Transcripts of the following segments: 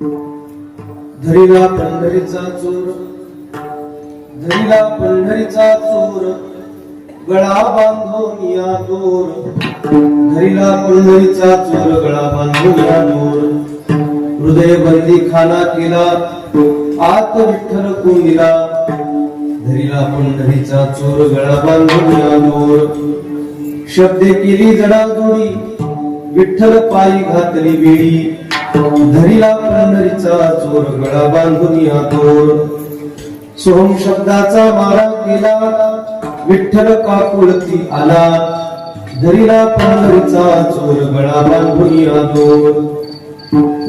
धरीला पंढरीचा चोर, धरीला पंढरीचा चोर, गळा बांधून या दोर. धरीला पंढरीचा चोर, गळा बांधून या दोर. हृदय बंदी खाना केला, आत विठ्ठल कोंडिला. धरीला पंढरीचा चोर, गळा बांधून या दोर. शब्दे केली जडाजोडी, विठ्ठल पायी घातली वेळी. धरीला पंढरीचा चोर, गळा बांधून या दोर. सोहम शब्दाचा मारा केला, विठ्ठल काकुळती आला. धरीला पंढरीचा चोर, गळा बांधून या दोर.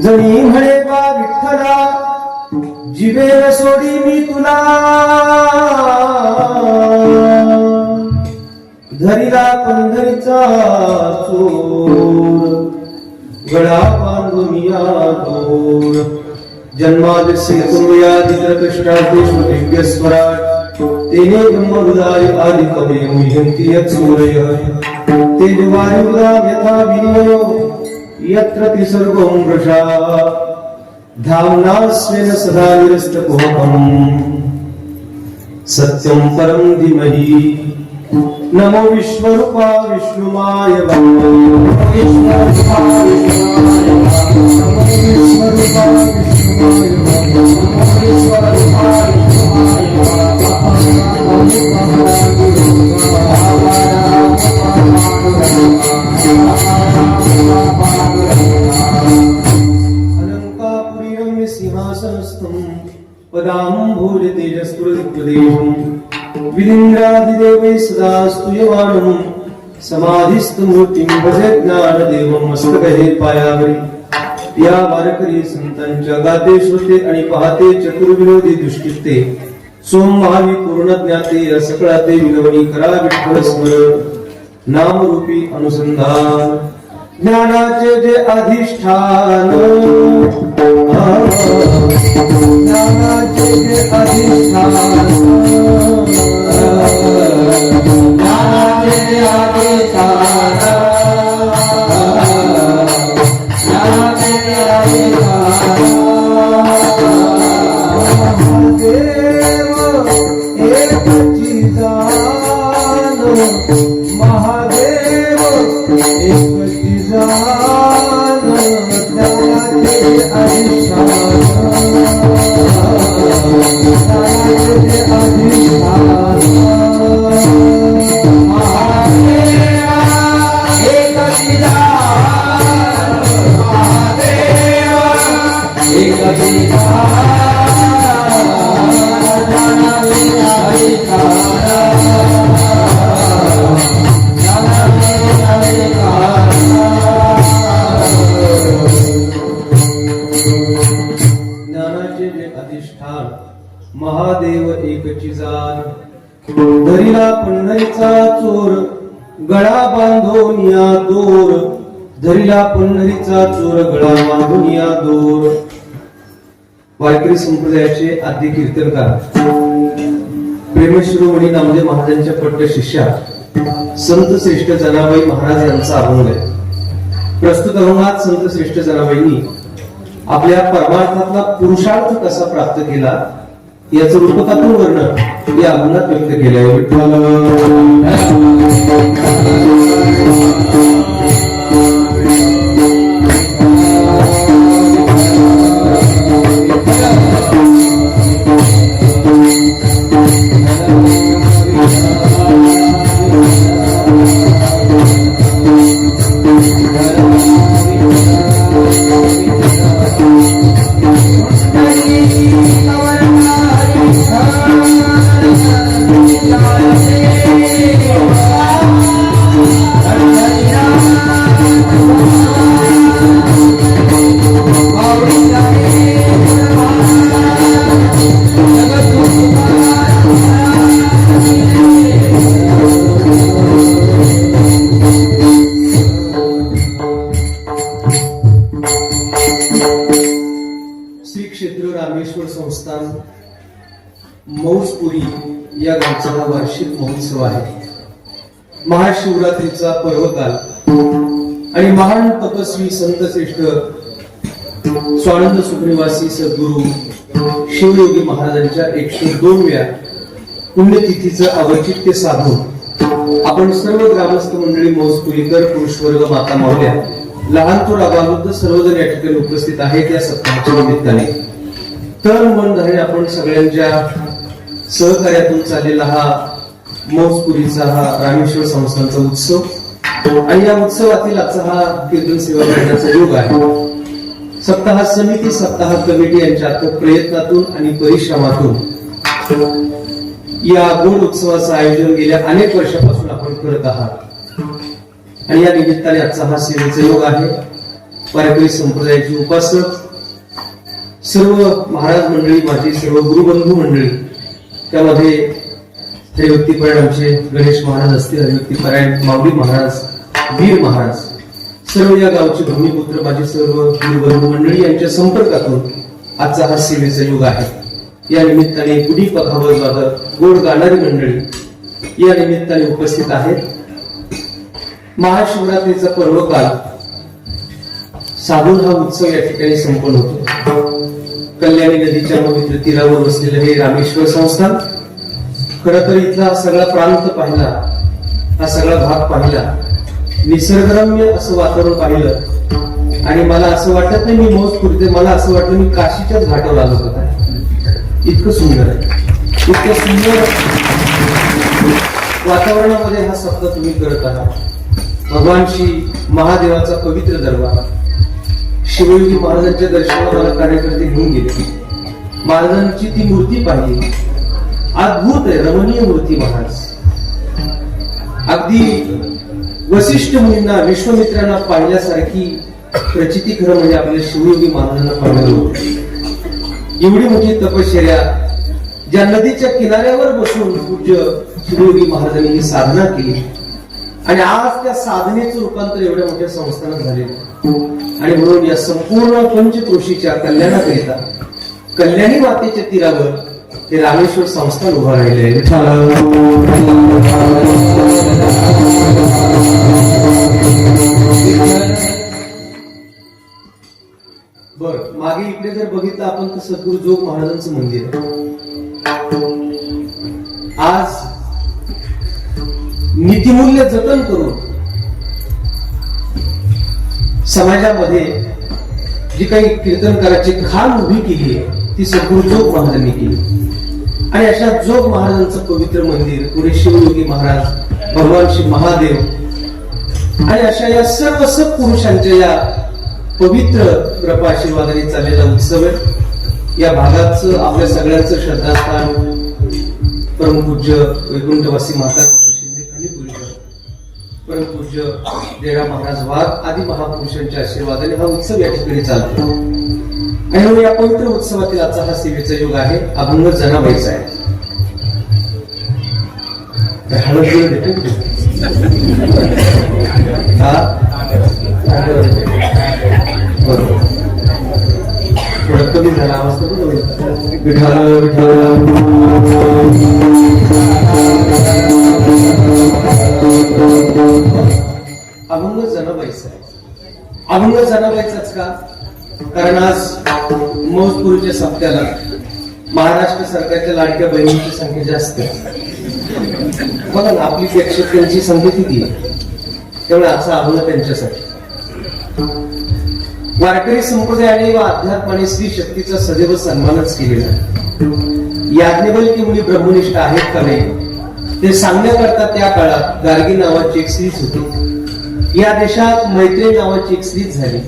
जणी म्हणे बा विठ्ठला, जीवेर सोडी मी तुला. धरीला पंढरीचा चोर, गळा बांधून या दोर. जन्मादिस्य तुमयादित्रकष्टादेशु दिव्य स्वराट. तेने ब्रह्महृदाय आदि कवये मुह्यन्ति यत् सूरयः. तेजवायुर्गां यथा विनिमयो यत्र तिसर्गो मृषा. धाम्ना स्वेन सदा निरस्तकुहकम् सत्यं परं धीमहि. नमो विश्वरूपा विष्णुमाय अलंकापुरीरम्य सिंहासनस्थं पदाम्भोज तेजस्फुरदिग्प्रदेशम्. विलिन्द्रादिदेवै सदा स्तूयमानं समाधिस्थं मूर्तिं भजे ज्ञानदेवं. मस्तकहे पायावरी या वारकरी संतांच्या गाते श्रोते आणि पाहते चतुर्विनोदी दृष्टिस्ते. सोम भावी पूर्ण ज्ञाते सकळाते विनवणी करा विठ्ठल स्मरण. नामरूपी अनुसंधान ज्ञानाचे जे अधिष्ठान. ज्ञानाचे जे अधिष्ठान, ज्ञानाचे जे अधिष्ठान, ज्ञानाचे जे अधिष्ठान. देव एकची जाण, महादेव एकची जाण. ज्ञानाचे अधिष्ठान, ज्ञानाचे अधिष्ठान. ज्ञानाचे जे अधिष्ठान, महादेव एकची जाण. धरीला पंढरीचा चोर, गळा बांधून या दोर. धरीला पंढरीचा चोर, गळा बांधून या दोर. वारकरी संप्रदायाचे आद्य कीर्तनकार प्रेमशिरोमणी नामदेव महाराजांच्या पट्ट शिष्या संत श्रेष्ठ जनाबाई महाराज यांचा अभंग आहे. प्रस्तुत अभंगात संत श्रेष्ठ जनाबाईंनी आपल्या परमार्थातला पुरुषार्थ कसा प्राप्त केला याचं रूपकात्मक वर्णन या अभंगात व्यक्त केले आहे. श्री क्षेत्र रामेश्वर संस्थान मौजपुरी या गावचा वार्षिक महोत्सव आहे. महाशिवरात्रीचा पर्वकाल आणि महान तपस्वी संत श्रेष्ठ स्वानंद सुखनिवासी सद्गुरु शिवयोगी महाराजांच्या 102व्या पुण्यतिथीचं औचित्य साधून आपण सर्व ग्रामस्थ मंडळी, मौजपुरीकर, पुरुषवर्ग, माता मावल्या, लहान थोर अबावृद्ध सर्वजण या ठिकाणी उपस्थित आहेत. या सप्ताहाच्या निमित्ताने तन मन धरण आपण सगळ्यांच्या सहकार्यातून चाललेला हा मौजपुरीचा हा रामेश्वर संस्थांचा उत्सव आणि या उत्सवातील आजचा हा कीर्तन सेवा करण्याचा योग आहे. सप्ताह समिती, सप्ताह कमिटी यांच्या प्रयत्नातून आणि परिश्रमातून या गोड उत्सवाचं आयोजन गेल्या अनेक वर्षापासून आपण करत आहात आणि या निमित्ताने आजचा हा सेवेचा योग आहे. वारकरी संप्रदायाची उपासक सर्व महाराज मंडळी, माझी सर्व गुरुबंधू मंडळी, त्यामध्ये हरिभक्तीपरायण आमचे गणेश महाराज असतील, हरिभक्तीपरायण माऊली महाराज, वीर महाराज, सर्व या गावचे भूमिपुत्र, माझे सर्व गुरुबंधू मंडळी यांच्या संपर्कातून आजचा हा सेवेचा योग आहे. या निमित्ताने गुढी पखावज वादक, गोड गाणारी मंडळी या निमित्ताने उपस्थित आहेत. महाशिवरात्रीचा पर्वकाल साधून हा उत्सव या ठिकाणी संपन्न होतो. कल्याणी नदीच्या पवित्र तीरावर वसलेलं हे रामेश्वर संस्थान, खरं तर इथला सगळा प्रांत पाहिला, हा सगळा भाग पाहिला, निसर्गरम्य असं वातावरण पाहिलं आणि मला असं वाटत नाही मी मौजपुरीत, मला असं वाटलं मी काशीच्याच घाटावर आलो होता. इतकं सुंदर आहे, इतकं सुंदर वातावरणामध्ये हा सप्ताह तुम्ही करत आहात. भगवान श्री महादेवाचा पवित्र दरबार, शिवयोगी महाराजांच्या दर्शनाला मला कार्यकर्ते घेऊन गेले. महाराजांची ती मूर्ती पाहिली, अद्भुत आहे, रमणीय मूर्ती. महाराज अगदी वशिष्ठ मुनींना, विश्वामित्रांना पाहिल्यासारखी प्रचिती खरं म्हणजे आपल्या शिवयोगी महाराजांना पाहिलं होतं. एवढी मोठी तपश्चर्या ज्या नदीच्या किनाऱ्यावर बसून पूज्य शिवयोगी महाराजांनी ही साधना केली आणि आज त्या साधनेचं रूपांतर एवढ्या मोठ्या संस्थानात झालेलं आणि म्हणून या संपूर्ण पंचक्रोशीच्या कल्याणाकरिता कल्याणी मातेच्या तीरावर हे रामेश्वर संस्थान उभं राहिले आहे. बर, मागे इकडे जर बघितलं आपण तर सद्गुरु जोग महाराजांचं मंदिर आहे. आज नीतिमूल्य जतन करून समाजामध्ये जी काही कीर्तनकाराची खान उभी केली आहे ती सद्गुरु जोग महाराजांनी केली आणि अशा जोग महाराजांचं पवित्र मंदिर, पुढे शिवयोगी महाराज, भगवान श्री महादेव आणि अशा या सर्व सत्पुरुषांच्या या पवित्र कृपा आशीर्वादाने चाललेला उत्सव आहे. या भागाचं आपल्या सगळ्यांचं श्रद्धास्थान परमपूज्य वैकुंठवासी माता शिंदे खनिपुरीकर, परमपूज्य देरा महाराज वाघ आदी महापुरुषांच्या आशीर्वादाने हा उत्सव या ठिकाणी चालतो आणि म्हणून या पवित्र उत्सवातील आजचा हा सेवेचा योग आहे. अभंग जनाबाईचा आहे. थोडं कमी झाला आवाज. विठाल विठाल अभंग जनाबाईचा आहे. अभंग जनाबाईचाच का? कारण आज मौजपुरीच्या सप्त्याला महाराष्ट्र सरकारच्या लाडक्या बहिणींची संख्या जास्त आहे. बघा ना, आपली प्रेक्षकांची संख्या किती आहे, तेवढा असा अभंग त्यांच्यासाठी. वारकरी संप्रदायाने व अध्यात्माने स्त्री शक्तीचा सदैव सन्मानच केलेला आहे. याज्ञवल्क्य मुनी ब्रह्मनिष्ठ आहेत का नाही ते सांगण्याकरता त्या काळात गार्गी नावाची एक स्त्रीच होती. या देशात मैत्री नावाची एक स्त्रीच झाली.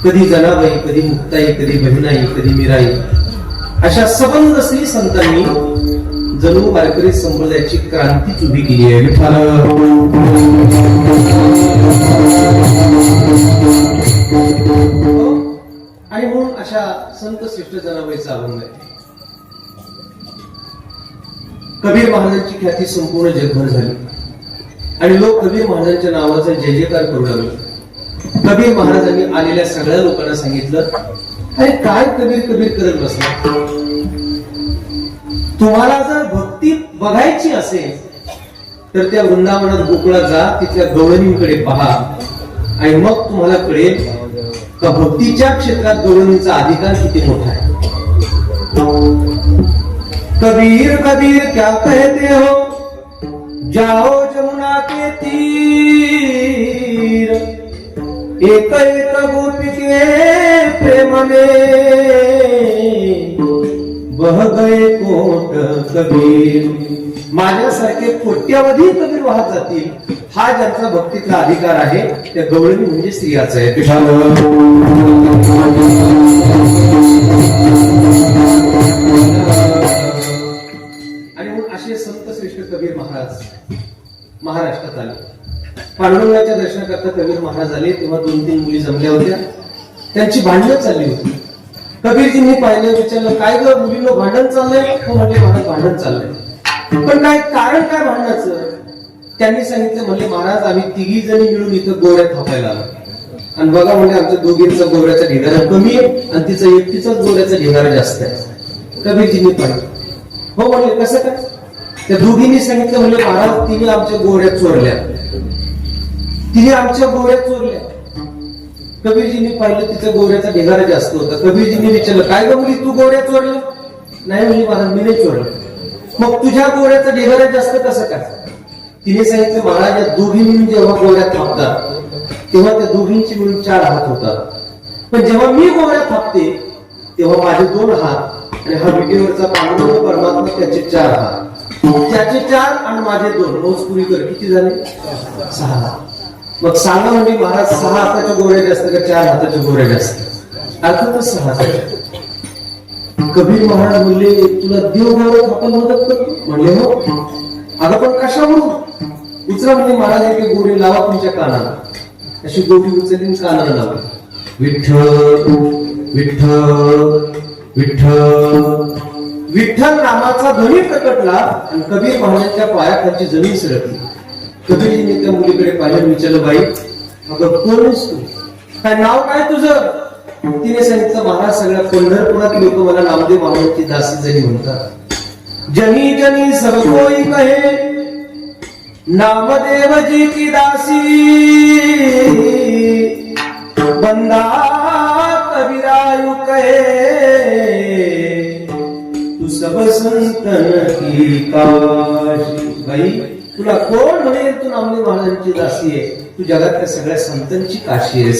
कधी जनाबाई, कधी मुक्ताई, कधी बहिणाई, कधी मीराई, अशा सबंध स्त्री संतांनी जणू वारकरी संप्रदायाची क्रांतीच उभी केली आहे. आणि म्हणून अशा संत श्रेष्ठ जनाबाईचा अभंग आहे. कबीर महाराजांची ख्याती संपूर्ण जगभर झाली आणि लोक कबीर महाराजांच्या नावाचा जय जयकार करू लागले. कबीर महाराजांनी आलेल्या सगळ्या लोकांना सांगितलं, अरे काय कबीर कबीर करत बसला, तुम्हाला जर भक्ती बघायची असेल तर त्या वृंदावनात गोकुळात जा, तिथल्या गवळणींकडे पहा आणि मग तुम्हाला कळेल का भक्तीच्या क्षेत्रात गवळणीचा अधिकार किती मोठा आहे. कबीर कबीर क्या कहते हो, जाओ जमुना के तीर, एक एक गोपी के प्रेम में बह गए कोट कबीर. माझ्यासारखे कोट्यावधी कबीर वाहत जातील. हा ज्यांचा भक्तीतला अधिकार आहे त्या गवळणी म्हणजे स्त्रियाचा आहे. आणि मग असे संत श्रेष्ठ कबीर महाराज महाराष्ट्रात आले. पांडुरंगाच्या दर्शनाकरता कबीर महाराज आले तेव्हा 2-3 मुली जमल्या होत्या. त्यांची भांडणं चालली होती. कबीरजींनी पाहिलं, विचारलं काय ग मुलीनं भांडण चाललंय. तो म्हणले महाराज भांडण चाललंय. पण काय कारण काय भांडणाचं. त्यांनी सांगितलं, म्हणले महाराज आम्ही 3 जणी मिळून इथं गोऱ्या थापायला आलो आणि बघा म्हणजे आमच्या दोघींचा गोऱ्याचा ढिगारा कमी आहे आणि तिचा एकटीचाच गोऱ्याचा ढिगारा जास्त आहे. कबीरजींनी पाहिलं. हो म्हणले कसं काय. त्या दोघींनी सांगितलं, म्हणले महाराज तिने आमच्या गोऱ्या चोरल्या. कबीरजींनी पाहिलं तिचा गोऱ्याचा ढिगारा जास्त होता. कबीरजींनी विचारलं काय ग मुली तू गोऱ्या चोरल्या. नाही म्हणजे महाराज मी नाही चोरलं. मग तुझ्या गोऱ्याचा ढिगारा जास्त कसं काय. तिने सांगितलं महाराज या दोघींनी जेव्हा गोऱ्या थापतात तेव्हा त्या दोघींची मिळून 4 हात होतात. पण जेव्हा मी गोऱ्या थापते तेव्हा माझे 2 हात आणि हा विटेवरचा पांडुरंग परमात्मा त्याचे 4 हात. त्याचे 4 आणि माझे 2 मोजपुरी कर किती झाले 6 हात. मग सांगा म्हणजे महाराज 6 हाताच्या गोऱ्या जास्त का 4 हाताच्या गोऱ्या जास्त. अर्थातच 6 हाताच्या. कबीर महाराज म्हणले तुला देव गोऱ्या थापायला मदत करतो. म्हणले हो. अगं पण कशावरून. उचला म्हणजे महाराज एक गोरी लावा तुमच्या कानाला. अशी गोटी उचलली कानाला लावली. विठ्ठल विठ्ठल विठ्ठल विठ्ठल नामाचा ध्वनी प्रकटला आणि कबीर महाराजांच्या पायाखालची जमीन सरकली. कबीरजींनी त्या मुलीकडे पाहिलं, विचारलं बाई अगं कोण आहेस तू, काय नाव काय तुझं. तिने सांगितलं महाराज सगळ्या पंढरपुरात लोक मला नामदेव महाराजांची दासी जणी म्हणतात. जनी जनी सब कोई कहे नामदेव जी की दासी, बंदा कबीरायु कहे तू सब संतन की काशी. बाई तुला कोण म्हणेल तू नामदेव महाराजांची दासी आहे. तू जगातल्या सगळ्या संतांची काशी आहे.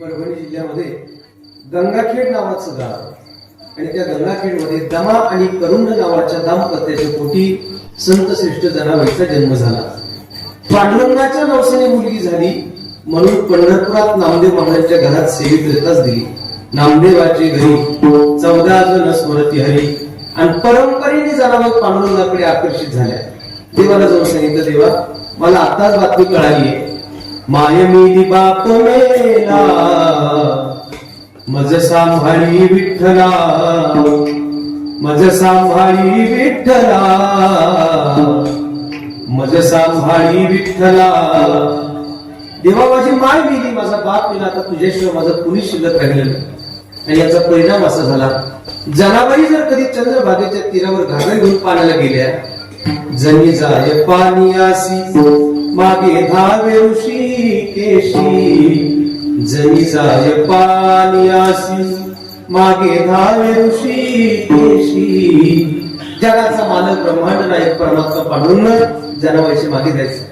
परभणी जिल्ह्यामध्ये गंगाखेड नावाचं गाव आणि त्या गंगाखेडमध्ये दमा आणि करुंड नावाच्या दाम्पत्याच्या पोटी संत श्रेष्ठ जनाबाईचा जन्म झाला. पांडुरंगाच्या नवसाने मुलगी झाली म्हणून पंढरपुरात नामदेव महाराजांच्या घरात सेवेत येताच दिली. नामदेवाची घरी 14 जण स्मरती हरी आणि परंपरेने जनाबाई पांडुरंगाकडे आकर्षित झाल्या. देवाला जाऊन सांगितलं देवा मला आताच बातमी कळाली आहे. माय मेली बाप मेला मज सांभाळी विठ्ठला, मज सांभाळी विठ्ठला, मज सांभाळी विठ्ठला. देवा माझी माय मेली माझा बाप मेला आता तुझ्याशिवाय माझं कुणी शिल्लक राहिलेलं नाही. आणि याचा परिणाम असा झाला जनाबाई जर कधी चंद्रभागेच्या तीरावर घागर घेऊन पाण्याला गेल्या जनी जाय पाणी आसी मागे धावे ऋषिकेशी, जनी जाय पाणी आसी मागे धावे ऋषिकेशी. जगाचा मालक ब्रह्मांड नायक परमात्मा पांडुरंग जनाबाईच्या मागे जायचं.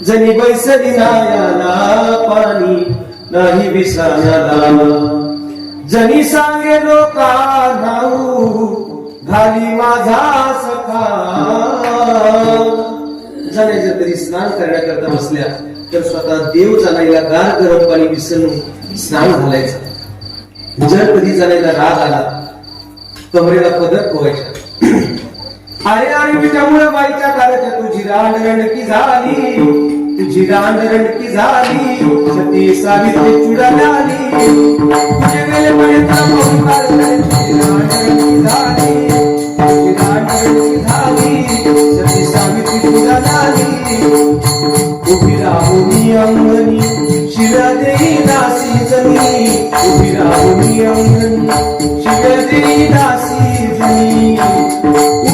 जनी बैसली नायाला पाणी नाही विसाण्याला, जनी सांगे लोकांना घाली माझा सखा. जने जर कधी स्नान करण्याकरता बसल्या तर स्वतः देव जाणायला गार गरम पाणी विसरून स्नान घालायचं. जर कधी जाणायला राग आला कमरेला पदर पोवायचा. अरे अरे विटामुळे बाईच्या काळाच्या तुझी रांडरणकी झाली, तुझी रांडरणकी झाली, सती सावित्री चुडाली, तुझे गेले पर्यंत तुझी रांडरणकी झाली, तुझी रांडरणकी झाली, सती सावित्री चुडाली. उभी राहुनी अंगणी शिव्या देई दासी जनी, उभी राहुनी अंगणी शिव्या देई दासी जनी.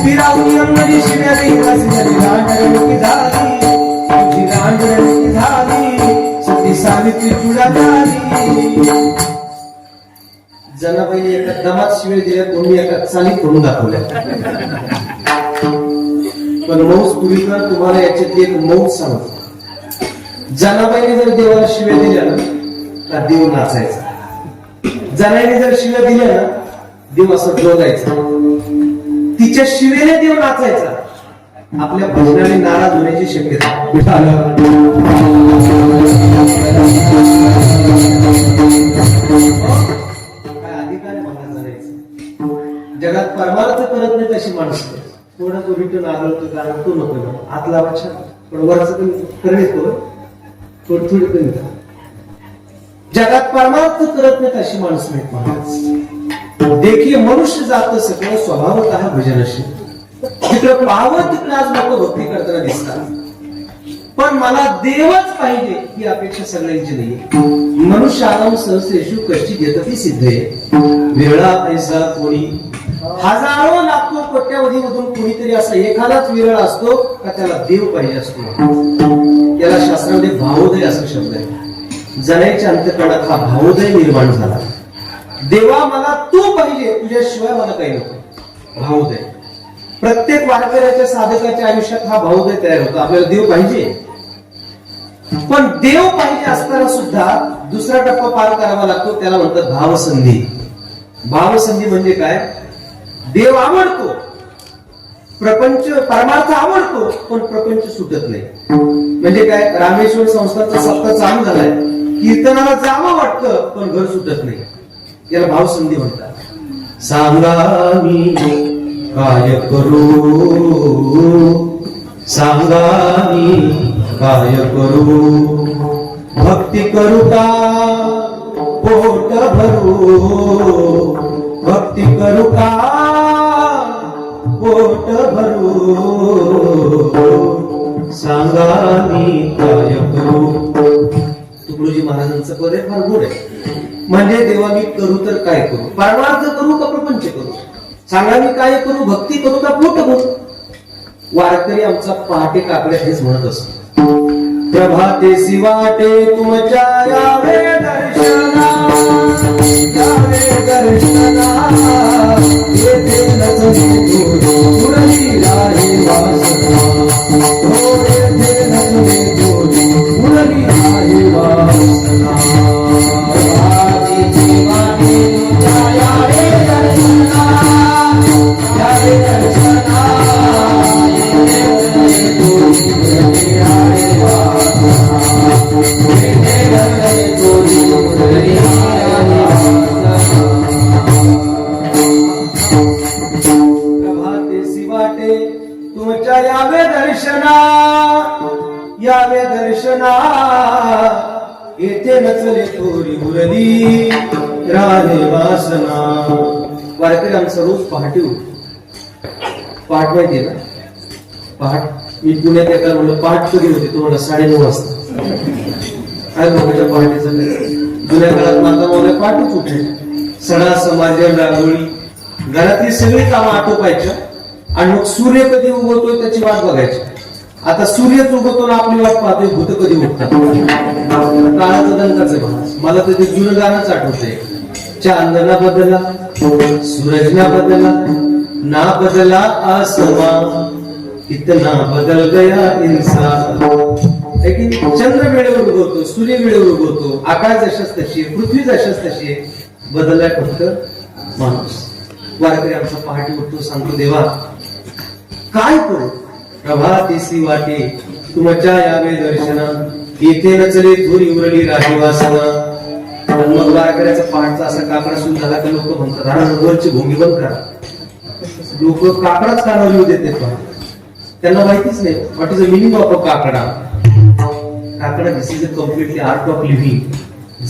फिरावून अंगणी शिव्या देईल अशी झाली रांडरडकी झाली, तुझी रांडरडकी झाली, सती सावित्री तुला झाली. जनाबाईने एका दमात शिव्या दिल्या, कोणी एका चालीत करून दाखवल्या. पण मौज पुरीकर तुम्हाला याच्यातली एक मौज सांगतो. जनाबाईने जर देवाला शिव्या दिल्या ना तर देव नाचायचा. जनाईने जर शिव्या दिल्या ना देव असं डोलायचा. तिच्या शिवेने देव नाचायचा. आपल्या भजनाने नाराज होण्याची शक्यता. काय अधिकार आहे मला जाणायचं. जगात परमार्थ करत नाही तशी माणसं. थोडा तो रिटर्न आढळतो कारण तो नको हात लावायचा, पण वरच पण करणे थोडं थोडी कमी. जगात परमार्थ करत नाही अशी माणसं नाहीत महाराज. देखील मनुष्य जात सगळं स्वभावतः भजनशी. तिकडं पाहावं तिकडं आज लोक भक्ती करताना दिसतात. पण मला देवच पाहिजे ही अपेक्षा सगळ्यांची नाही. मनुष्य आराम सहसेशु कष्टी घेत ती सिद्ध आहे. वेळा पैसा कोणी हजारो लाखो कोट्यावधी मधून कोणीतरी असा एखादाच विरळ असतो का त्याला देव पाहिजे असतो. त्याला शास्त्रामध्ये भावोदय असा शब्द आहे. जनाईच्या अंतःकरणात हा भावोदय निर्माण झाला. देवा मला तू पाहिजे, तुझ्याशिवाय मला काही नको. भावोदय प्रत्येक वारकऱ्याच्या साधकाच्या आयुष्यात हा भावोदय तयार होतो. आपल्याला देव पाहिजे, पण देव पाहिजे असताना सुद्धा दुसरा टप्पा पार करावा लागतो. त्याला म्हणतात भावसंधी. भावसंधी म्हणजे काय? देव आवडतो, प्रपंच परमार्थ आवडतो, पण प्रपंच सुटत नाही. म्हणजे काय? रामेश्वर संस्थांचा सप्ताह चालू झालाय, कीर्तनाला जावं वाटतं पण घर सुटत नाही. याला भावसंधी म्हणतात. सांगा मी काय करू, सांगा मी काय करू, भक्ती करू का पोट भरू, भक्ती करू का पोट भरू, सांगा मी काय करू. तुकडोजी महाराजांचं पद फार गोड आहे. म्हणजे देवा मी करू तर काय करू? परमार्थ करू का प्रपंच करू? सांगा मी काय करू? भक्ती करू का पोट भरू? वारकरी आमचा पहाटे काकड्या हेच म्हणत असतो. प्रभाते वाटे तुमच्या यावे दर्शना, यावे दर्शना, येथे नचने मुरली राही वासना, हो येथे नचने मुरली राही वासना. प्रभाते वाटे तुमच्या यावे दर्शना, यावे दर्शना, तुमच्या यावे दर्शना, यावे दर्शना, येथे नचले थोडी मुरली राहे वासना. वारकरी आमचा रोज पहाटे उठतो. पहाट माहिती ना? पहाट मी पुण्यात एका म्हणलं पहाट कधी होती? तुम्हाला 9:30 वाजता. काय लोकांच्या पहाटेचं जुन्या काळात माता मला पहाटच उठे. सणा समाजन रांगोळी घरातली सगळी कामं आटोपायच्या आणि मग सूर्य कधी उगवतोय त्याची वाट बघायची. आता सूर्यच उगवतो ना आपली वाट पाहतोय भूत कधी उठतात. काळाचं दंकाचं भास. मला तर ते जुनं गाणंच आठवतंय. चांदना बदला, सूरज ना बदला, ना बदला आसमान, कितना बदल गया इंसान. चंद्र वेळेवर उगवतो, सूर्य वेळेवर उगवतो, आकाश जशाच तशी आहे, पृथ्वी जशाच तशी आहे. बदललाय फक्त माणूस. वारकरी आमचा पहाटे उठतो, सांगतो देवा काय करू? प्रभातेसी वाटे तुमच्या यावे दर्शना, येथे नचले थोरी उरली राही वासना. मग वारकऱ्याचा पहाटचा असा काकडा सुरू झाला की लोक म्हणतात हा वरची भूमी बंद करा. लोक काकडाच कानावर येऊ देते. त्यांना माहितीच नाही what is the meaning of a kakda. Kakda this is a completely art of living.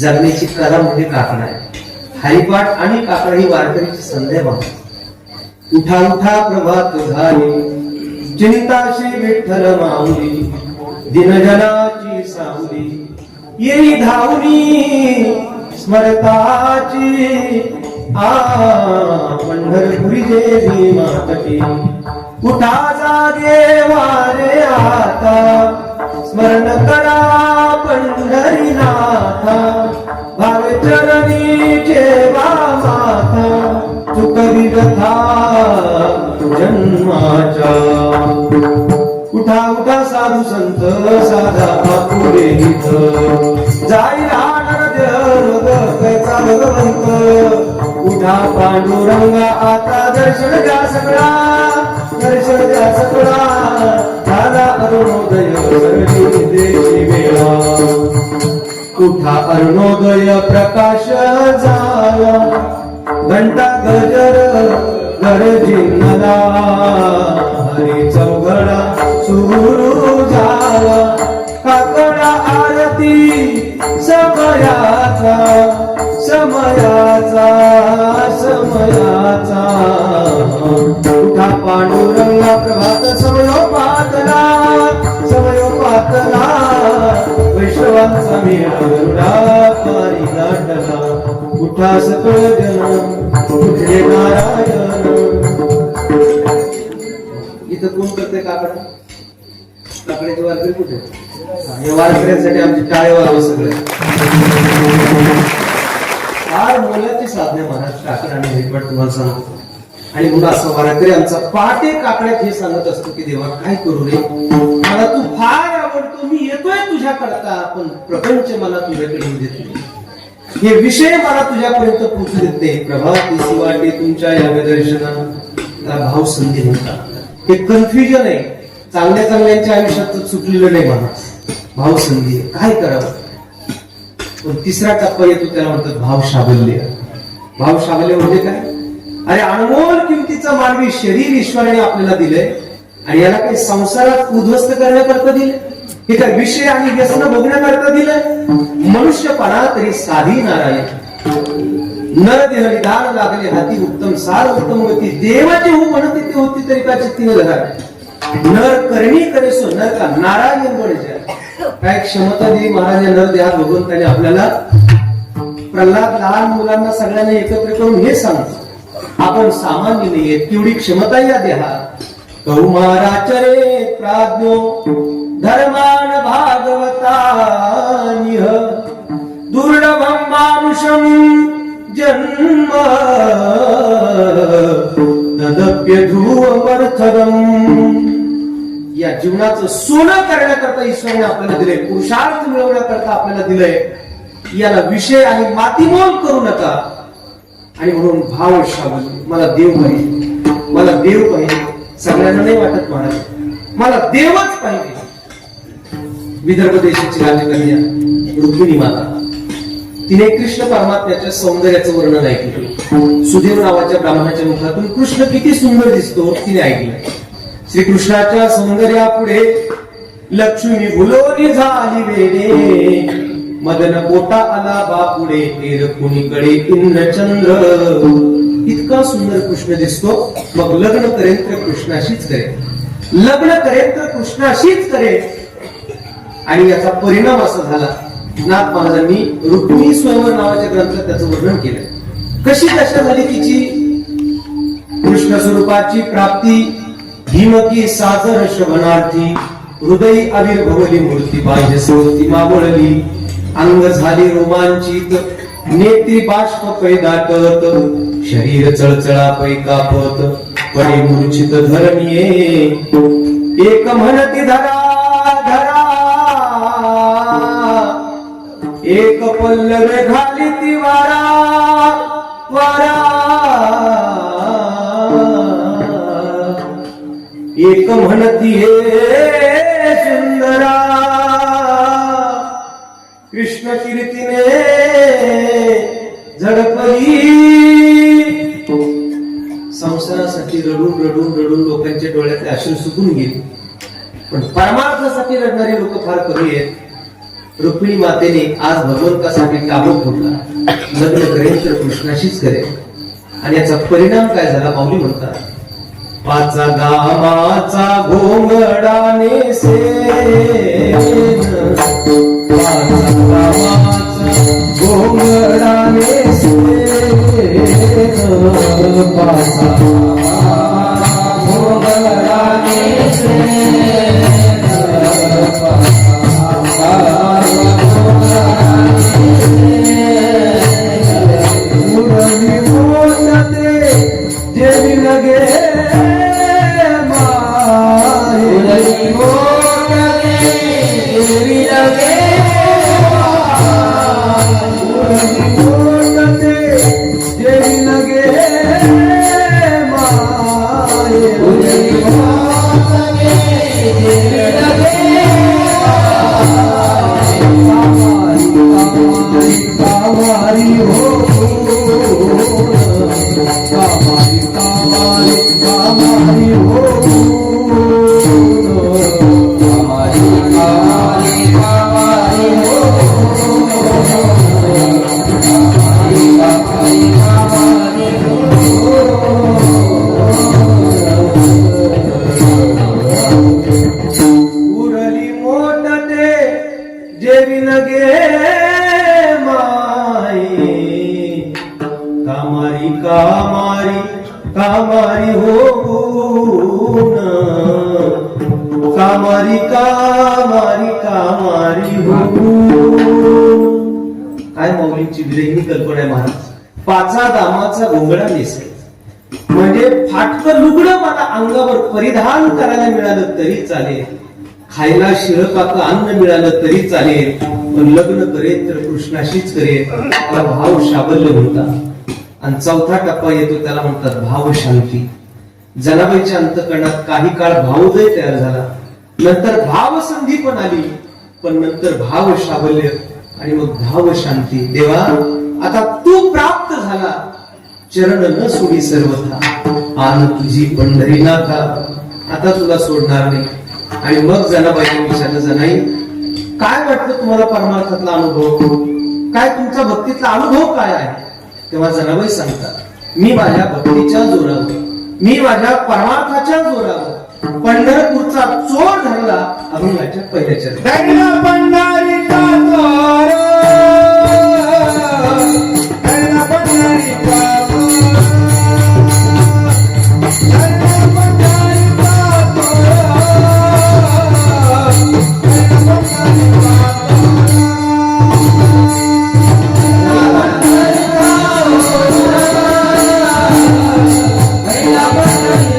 जगण्याची कला म्हणजे काकडा आहे. हरिपाठ आणि काकडा ही वारकरीची संध्या मागतात. उठा उठा प्रभात झाली, चिंताशी विठ्ठल माऊली, दिनजनाची सावली, येई धावली स्मरताची. पंढरपुरी देवी मातटी, उठा जागे वारे आता, स्मरण करा पंढरीनाथा, भावे चरणी ठेवा माथा, चुकवी व्यथा जन्माच्या. उठा उठा साधू संत साधा पुढे जाई राहणार कैचा भगवंत. उठा पांडुरंगा आता दर्शन द्या सगळा, दर्शन द्या सगळा, झाला अरुणोदय सर्वी देशी वेळा. उठा अरुणोदय प्रकाश झाला, घंटा गजर गरजिनला, हरी चौघडा सुरू झाला, काकडा आरती समयाचा, समयाचा, समयाचा. उठा पांडुरंगा प्रभात समयोपातला, समयोपातला, वैष्णवांचा मेळ गरुडाकारी दाटला. उठा सकळ जन उठले नारायण. इथं कोण करते काकडा? काकड्याचे वारकरी कुठे? या वारकऱ्यांसाठी आमची टाळे वाजवा सगळे. फार मोलाची साधने महाराज काकड आणि हेटपट तुम्हाला सांगतो. आणि म्हणून असं वारकरी आमचा पहाटे काकड्यात हे सांगत असतो की देवा काय करू रे, मला तू फार आवडतो, मी येतोय तुझ्याकरता, पण प्रपंच मला तुझ्याकडे येऊ देत नाही, हे विषय मला तुझ्यापर्यंत पोहोचू देत नाही. प्रभात वाटे तुमच्या या दर्शनाला भाव संधी म्हणतात. हे कन्फ्युजन आहे, चांगल्या चांगल्यांच्या आयुष्यात चुकलेलं नाही म्हणा, भाव संधी काय करावं. पण तिसरा टप्पा येतो त्याला म्हणतात भाव शाबल्य. भाव शाबल्य म्हणजे काय? अरे अनमोल किमतीचं मानवी शरीर ईश्वराने आपल्याला दिलंय आणि याला काही संसारात उद्ध्वस्त करण्याकरता दिले, हे काय विषय आणि व्यसन भोगण्याकरता दिलंय. मनुष्यपणा तरी साधी नारायण, नर देह निदान लागले हाती उत्तम सार उत्तम होती, देवाची हो म्हणत ते होती तरी का चित्तीने धरावे. नर करणी करे सो नर का नारायण बळे जाय. काय क्षमता दिली महाराज नर देहात भगवंताने आपल्याला. प्रल्हाद लहान मुलांना सगळ्यांना एकत्र करून हे सांगतो, आपण सामान्य नाहीये, केवढी क्षमता या देहात. कौमाराचरे प्राज्ञो धर्मान भागवता निह, दुर्लभम मानुषम जन्म तदप्य ध्रुवमर्थदम. या जीवनाचं सोनं करण्याकरता ईश्वराने आपल्याला दिलंय, पुरुषार्थ मिळवण्याकरता आपल्याला दिलंय. याला विषय आणि मातीमोल करू नका. आणि म्हणून भाव शाबल्य, मला देव पाहिजे, मला देव पाहिजे. सगळ्यांना नाही वाटत महाराज, मला देवच पाहिजे. विदर्भ देशाची राजकन्या रुक्मिणी माता, तिने कृष्ण परमात्म्याच्या सौंदर्याचं वर्णन ऐकलं. सुदेव नावाच्या ब्राह्मणाच्या मुखातून कृष्ण किती सुंदर दिसतो तिने ऐकलं. श्रीकृष्णाच्या सौंदर्यापुढे लक्ष्मी भुलोनी झाली वेडे, मदन पोटा आला बापुडे, तेर कुणीकडे इंद्रचंद्र. इतका सुंदर कृष्ण दिसतो, मग लग्न करेल तर कृष्णाशीच करेल, लग्न करेल तर कृष्णाशीच करेल. आणि याचा परिणाम असा झाला, नाथ महाराजांनी रुक्मिणी स्वयंवर नावाच्या ग्रंथात त्याचं वर्णन केलं. कशी दशा झाली तिची? कृष्ण स्वरूपाची प्राप्ती, भीमकी साजर शभनार्थी, हृदय आविर्भवली मूर्ती, बाह्य स्मृती मावळली, अंग झाले रोमांचित, नेत्री बाष्प पैदाटत, शरीर चळचळा पै कापत, पडे मूर्छित धरणीये, एक म्हणती धरा धरा, एक पल्लवे घाली ती वारा वारा, एक म्हणती हे सुंदरा, कृष्ण कीर्तीने झडपली. संसारासाठी रडून रडून रडून लोकांच्या डोळ्यातले अश्रू सुकून गेले, पण परमार्थासाठी रडणारे लोक फार कमी आहेत. रुक्मिणी मातेने आज भगवंतासाठी काबू ठोकला, लग्न करेल तर कृष्णाशीच करेल. आणि याचा परिणाम काय झाला माऊली म्हणतात, पाचा गामाचा घोंगडाने से, पाचा गामाचा घोंगडाने से, पाचा घोंगडा देवी लगे उरली मोडते देवी लगे माये उरली मोडते देवी लगे कामारी हो कामारी कामारी कामारी हो हमारी हमारी हमारी हो हमारी हमारी हमारी उरली मोडते जेवी लगे माई कामारी कामारी कामारी हो कामारी कामारी कामारी हो काय मौलींची विरहिणी कल्पना आहे महाराज. पाचा दामाचा घोंगडा नेसायचा म्हणजे फाटकं लुगडं मला अंगावर परिधान करायला मिळालं तरी चालेल, खायला शिळपाक अन्न मिळालं तरी चालेल, पण लग्न करेल तर कृष्णाशीच करेल. त्याला भाव शाबल्य म्हणतात. आणि चौथा टप्पा येतो त्याला म्हणतात भाव शांती. जनाबाईच्या अंतःकरणात काही काळ भावोदय तयार झाला, नंतर भाव संधी पण आली, पण नंतर भाव शाबल्य आणि मग भाव शांती. देवा आता तू प्राप्त झाला, चरण न सोडी सर्वथा, आन तुझी पंढरी नाथा, आता तुला सोडणार नाही. आणि मग जनाबाईने विचारलं, जनाई काय वाटतं तुम्हाला परमार्थातला अनुभव, काय तुमच्या भक्तीतला अनुभव काय आहे? तेव्हा जनाबाई सांगतात, मी माझ्या भक्तीच्या जोरावर, मी माझ्या परमार्थाच्या जोरावर पंढरपूरचा चोर धरला अभंगाच्या पहिल्या चरणात. धरला पंढरीचा चोर, धरला पंढरीचा चोर, धरला पंढरीचा चोर, धरला पंढरीचा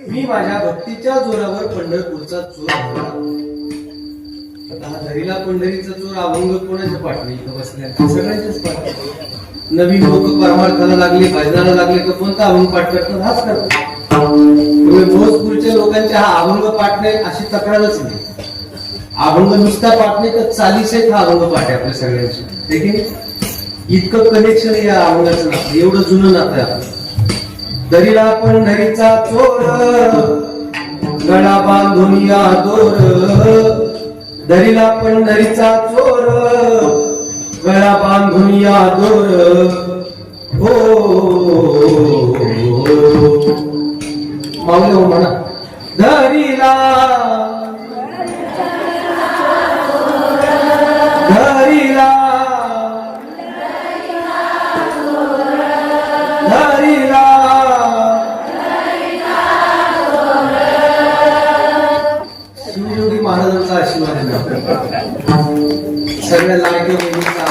मी माझ्या भक्तीच्या जोरावर पंढरपूरचा चोर धरला. आता हा धरीला पंढरीचा चोर अभंग कोणाच्या पाठवे इथं बसल्या सगळ्यांच्याच पाठ. नवीन लोक परमार्थाला लागले, भजनाला लागले तर कोणता अभंग पाठ करतात? हाच करतात. भोजपूरच्या लोकांच्या हा अभंग पाठ नाही अशी तक्रारच नाही. अभंग नुसता पाठ नाही तर 40 हा अभंग पाठ आहे आपल्या सगळ्यांची. देखील इतकं कनेक्शन या अभंगाचं नातं, एवढं जुनं नातं आहे आपलं. दरीला पंढरीचा चोर गळा बांधून या दोर, दरीला पंढरीचा चोर गळा बांधून या दोर. हो माऊली हो म्हणा. धरिला धरिला धरिला शिवयोगी महाराजांचा आशीर्वाद आहे. सगळ्या लाडक्या मुलींचा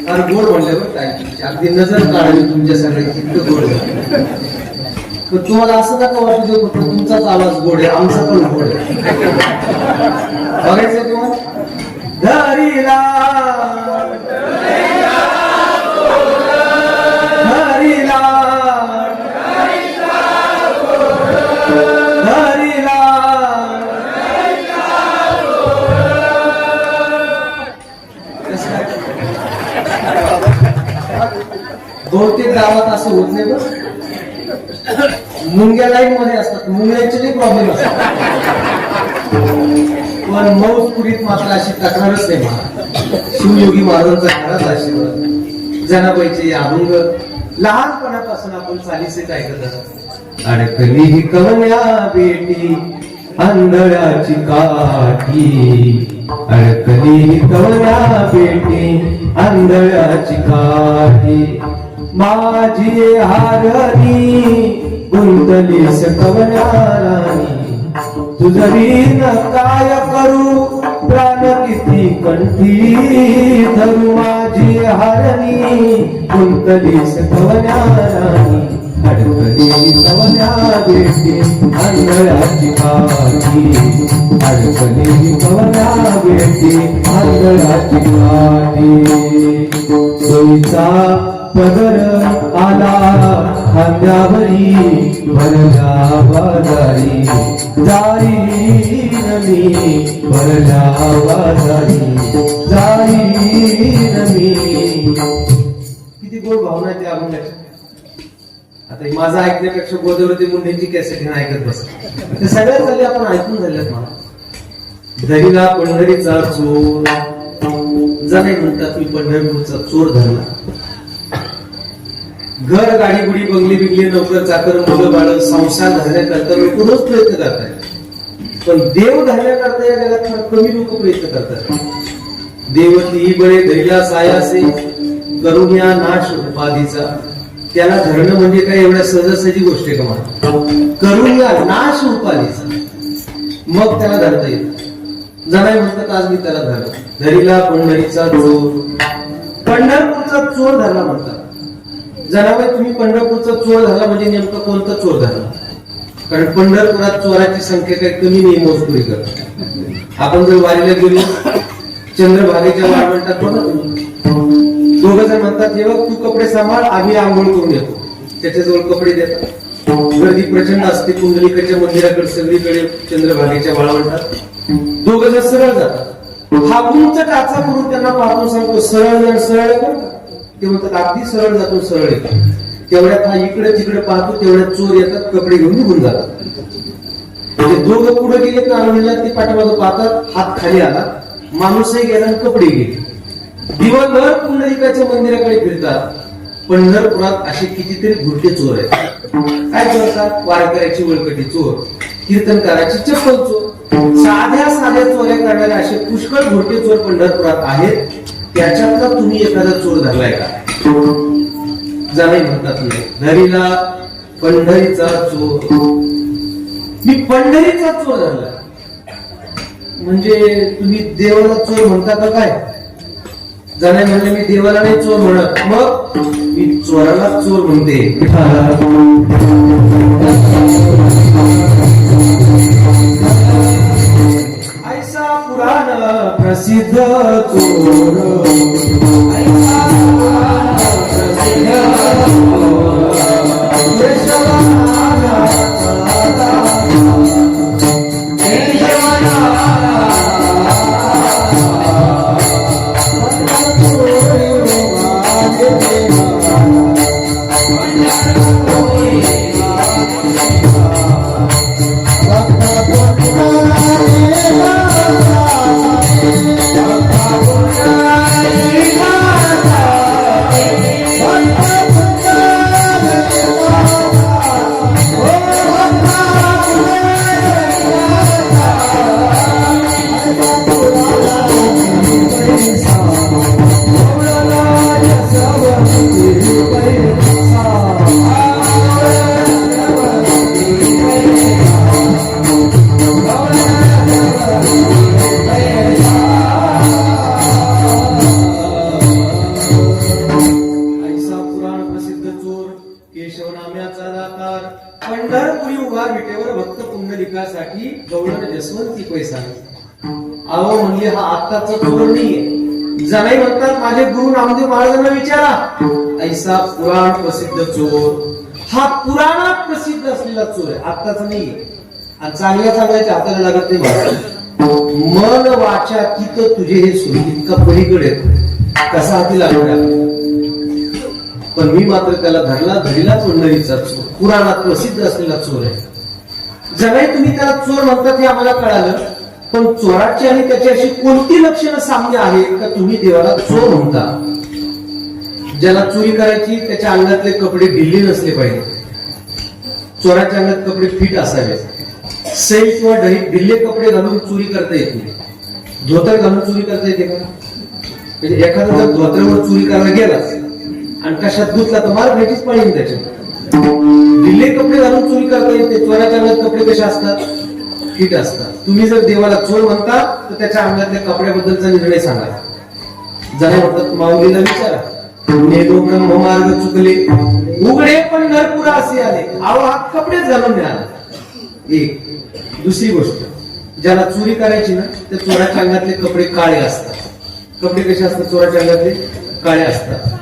फार गोड म्हणले बरं काय, अगदी नजर काढावी तुमच्या सगळ्यांची, इतकं गोड आहे. तर तुम्हाला असं नका वाटू देऊ फक्त तुमचाच आवाज गोड आहे, आमचा पण गोड आहे. बघायचं तुम्हाला. धरिला धरिला धरिला बहुतेक गावात असं होत नाही बरं. मुंग्या लाईन मध्ये असतात, मुंग्यांचे प्रॉब्लेम असतात, पण मौजपुरीत मात्र अशी तक्रारच नाही. मला शिवयोगी महाराजांचा खराच आशीर्वाद. जनाबाईचे अभंग लहानपणापासून आपण चालीसेच ऐकत असतो. अडकली ही कवन्या बेटी आंधळ्याची काठी, अडकली ही कवन्या बेटी आंधळ्याची काठी, माझी हारणी गुंतलीस कवन्या राणी, तुझवीन काय करू प्राण किती कंठी धरू, माझी हारणी गुंतलीस कवन्या राणी, अडकली कवन्या बेटी आंधळ्याची काठी, अडकली कवन्या बेटी आंधळ्याची काठी. सोयीचा पदर आला खांद्यावरी भरल्या बाजारी, जारी नमी भरल्या बाजारी, जारी नमी. किती गोड भावना आहे त्या अभंगाची. आता माझं ऐकण्यापेक्षा गोदावरी मुंडेंची कॅसेट घेऊन ऐकत बस. ते सगळ्यात झाले आपण ऐकून झाल्यात. मला धरिला पंढरीचा चोर, जणे म्हणतात मी पंढरपूरचा चोर धरला. घर गाडी गुडी बंगली बिंगली नोकर चाकर मुलं बाळ संसार धरण्याकरता लोक रोज प्रयत्न करतात, पण देव धरण्याकरता या जगात फार कमी लोक प्रयत्न करतात. देवती बळे धैला सायासे करुण्या नाश उपाधीचा. त्याला धरणं म्हणजे काय एवढ्या सहजासहजी गोष्ट आहे का मला. करुण्या नाश उपाधीचा, मग त्याला धरता येत. जणाय म्हणतात आज मी त्याला धरलं. धरिला पंढरीचा चोर, पंढरपूरचा चोर धरला म्हणतात. जनाबाई तुम्ही पंढरपूरचा चोर झाला म्हणजे नेमकं कोणता चोर झाला. कारण पंढरपुरात चोराची संख्या काही कमी नाही मोजपुरी करत. आपण जर वारीला गेलो चंद्रभागेच्या वाळवंटात बघा तुम्ही, दोघ जण म्हणतात जेव्हा तू कपडे सांभाळ आम्ही आंघोळ करून येतो. त्याच्याजवळ कपडे देतात. गर्दी प्रचंड असते कुंडलिकाच्या मंदिराकडे सगळीकडे चंद्रभागेच्या वाळवंटात. दोघ जण सरळ जातात. हा उंच टाचा करून त्यांना पाहून सांगतो सरळ सरळ कर. ते म्हणतात अगदी सरळ जातो सरळ येतो. तेवढ्यात हा इकडे तिकडे पाहतो, तेवढ्यात चोर येतात कपडे घेऊन निघून जातात. म्हणजे दोघं पुढे गेले तर आनंदला ते पाठीमागं पाहतात, हात खाली आला, माणूसही गेला आणि कपडे गेले. दिवसभर पुंडलिकाच्या मंदिराकडे फिरतात. पंढरपुरात असे कितीतरी घुरटे चोर आहेत. काय चोरतात? वारकऱ्याची वळकटी चोर, कीर्तनकाराची चप्पल चोर, साध्या साध्या चोऱ्या करणारे असे पुष्कळ घुरटे चोर पंढरपुरात आहेत. त्याच्यातला तुम्ही एखादा चोर धरलाय का? जाणे म्हणतात नाही. धरिला पंढरीचा चोर, मी पंढरीचा चोर धरला म्हणजे तुम्ही देवाला चोर म्हणता का काय? जाणे म्हणले मी देवाला नाही चोर म्हणत, मग मी चोराला चोर म्हणते. ऐसा पुराण प्रसिद्ध चोर, ऐसा पुराण प्रसिद्ध पुण्याचा दातार पंढरपुरी उभा विटेवर भक्त पुंडलिकासाठी गवळण जसवंती पैसा. अहो म्हणले हा आत्ताचा चोर नाहीये. जनाई म्हणतात माझे गुरु नामदेव महाराजांना विचारा. ऐसा पुराण प्रसिद्ध चोर हा पुराणात प्रसिद्ध असलेला चोर आहे, आत्ताचा नाहीये. आणि चांगल्या चांगल्याच्या हाताला लागत नाही महाराज. मन वाचा कित तुझे हे सुरू इतका पलीकडे कसा हाती लागला. पण मी मात्र त्याला धरीला पंढरीचा चोर, पुराणात प्रसिद्ध असलेला चोर आहे. जगाई तुम्ही त्याला चोर म्हणतात हे आम्हाला कळालं, पण चोराची आणि त्याची अशी कोणती लक्षणं साम्य आहेत का तुम्ही देवाला चोर म्हणता? ज्याला चोरी करायची त्याच्या अंगातले कपडे ढिल्ले नसले पाहिजे. चोराच्या अंगात कपडे फिट असावे. सैल किंवा ढिल्ले कपडे घालून चोरी करता येत नाही. धोतर घालून चोरी करता येते का? म्हणजे एखादा जर धोतरावर चोरी करायला गेलाच आणि कशात गुंतला तर मार भेटीच पाहिजे त्याच्यात. ढिल्ले कपडे घालून चोरी करता येते. चोराच्या अंगात कपडे कसे असतात? फिट असतात. तुम्ही जर देवाला चोर म्हणता तर त्याच्या अंगातल्या कपड्याबद्दलचा निर्णय सांगा. जरा म्हणतात माऊलीला विचारा. नेतो ब्रह्ममार्ग चुकले उघडे पंढरपुरा असे आले. अहो हा कपडेच घालून मिळाला. एक दुसरी गोष्ट, ज्याला चोरी करायची ना त्या चोराच्या अंगातले कपडे काळे असतात. कपडे कसे असतात? चोराच्या अंगातले काळे असतात.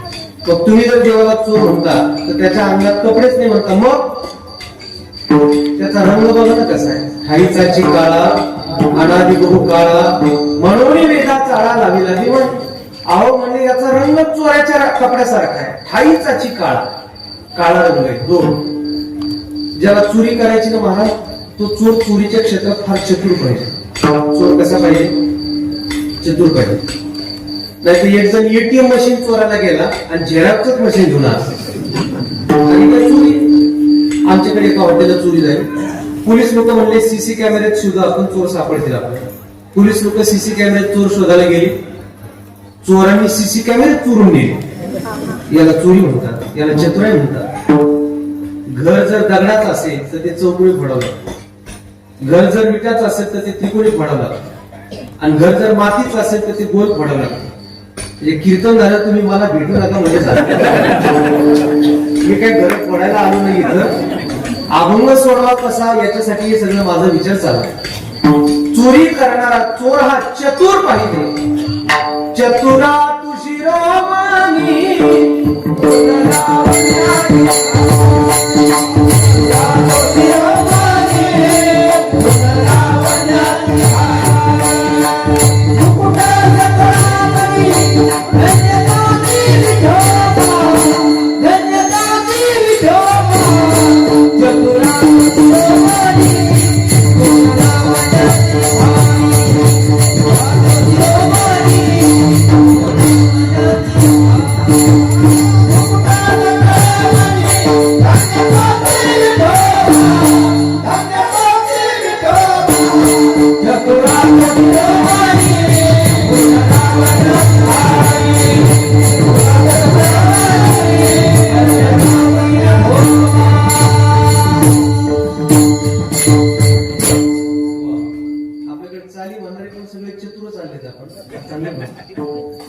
मग तुम्ही जर देवाला चोर म्हणता तर त्याच्या अंगात कपडेच नाही म्हणता, मग त्याचा रंग बघा ना कसा आहे. ठाईचाची काळा अनादि बहु काळा म्हणून वेदा चाळा लावी लावी म्हण. अहो म्हणजे याचा रंग चोराच्या कपड्यासारखा आहे. ठाईचाची काळा, काळा रंग आहे. दोन, ज्याला चोरी करायची ना महाराज तो चोर चोरीच्या क्षेत्रात फार चतुर पाहिजे. चोर कसा पाहिजे? चतुर पाहिजे. नाहीतर एक जण एटीएम मशीन चोरायला गेला आणि झेरॉक्सच मशीन घेऊन आला आणि काय चोरी. आमच्याकडे एका हॉटेलला चोरी झाली. पोलीस लोक म्हणले सीसी कॅमेऱ्यात शोधा आपण चोर सापडतील आपल्याला. पोलीस लोक सीसी कॅमेऱ्यात चोर शोधायला गेली. चोरांनी सीसी कॅमेरे चोरून नेले. याला चोरी म्हणतात, याला चतुराई म्हणतात. घर जर दगडाचं असेल तर ते चौकोनी फोडावं. घर जर विटाचं असेल तर ते त्रिकोणी फोडावं लागतं. आणि घर जर मातीचं असेल तर ते गोल फोडावं लागतं. म्हणजे कीर्तन झालं तुम्ही मला भेटू नका म्हणजे झालं. मी काय घर फोडायला आलो नाही इथं. अभंग सोडवा कसा याच्यासाठी हे सगळं माझा विचार चालला. चोरी करणारा चोर हा चतुर पाहिजे. चतुरा तू शिरोमणी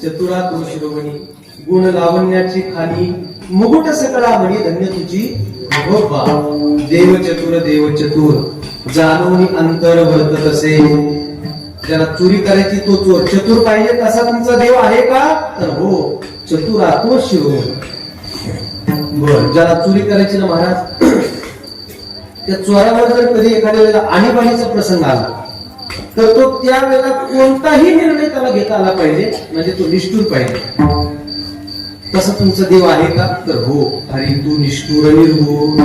चतुरा तू शिरोमणी गुण लावण्याची खाणी मुकुट सकळा म्हणी धन्य तुझी भोबा. देव चतुर जाणून अंतर वर्तत असे. ज्याला चोरी करायची तो चोर चतुर पाहिजे. तसा तुमचा देव आहे का? तर हो, चतुरा तो शिरोमणी. बर, ज्याला चोरी करायची ना महाराज त्या चोरावर जर कधी एखाद्या वेळेला आणीबाणीचा प्रसंग आला तर तो त्यावेळेला कोणताही निर्णय त्याला घेता आला पाहिजे. म्हणजे तो निष्ठुर पाहिजे. तसं तुमचा देव आहे का? तर हो. हरी तू निष्ठुर निर्गुण.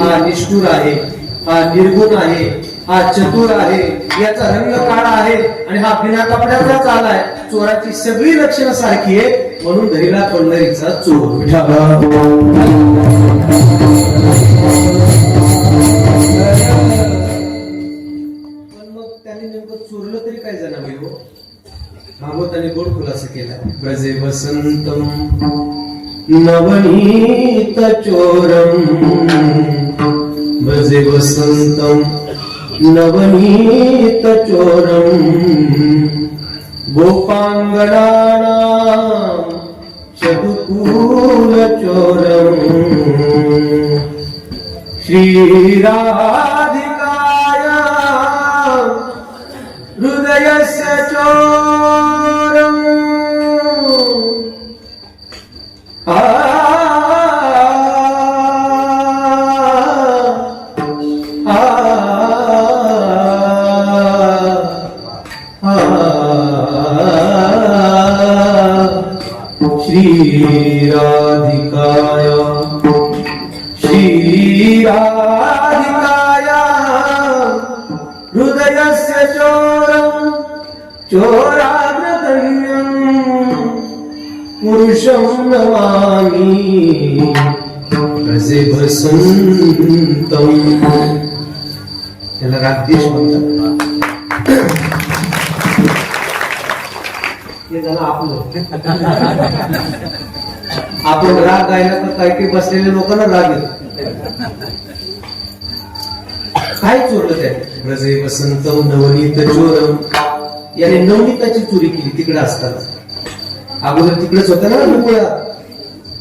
हा निष्ठुर आहे, हा निर्गुण आहे, हा चतुर आहे, याचा रंग काळा आहे आणि हा बिना कपड्याचाच आलाय. चोराची सगळी लक्षणं सारखी आहे म्हणून धरीला पंढरीचा चोर. चोरलं तरी काय जाणार हो? भागवताने गोड खुलासा केला. ब्रजे वसंतम नवनीत चोरम. ब्रजे वसंतम नवनीत चोरम. गोपांगणानां शतुकूल चोरम. श्रीराधिकाय हृदयस्य चोरम् श्रीराधिकाय श्रीराधिकाय हृदयस्य चोरम् चोराग्रगण्यम् पुरुषं नमामि रसे वसन्तम्. त्याला रागदेश म्हणतात. हे झालं आपलं. आपण राग गायला तर काही काही बसलेल्या लोकांना राग येतो. काय चोरलं त्या रजे वसंत नवनीत चोरम. याने नवनीताची चोरी केली. तिकडे असताना अगोदर तिकडेच होतं ना गुकुळा.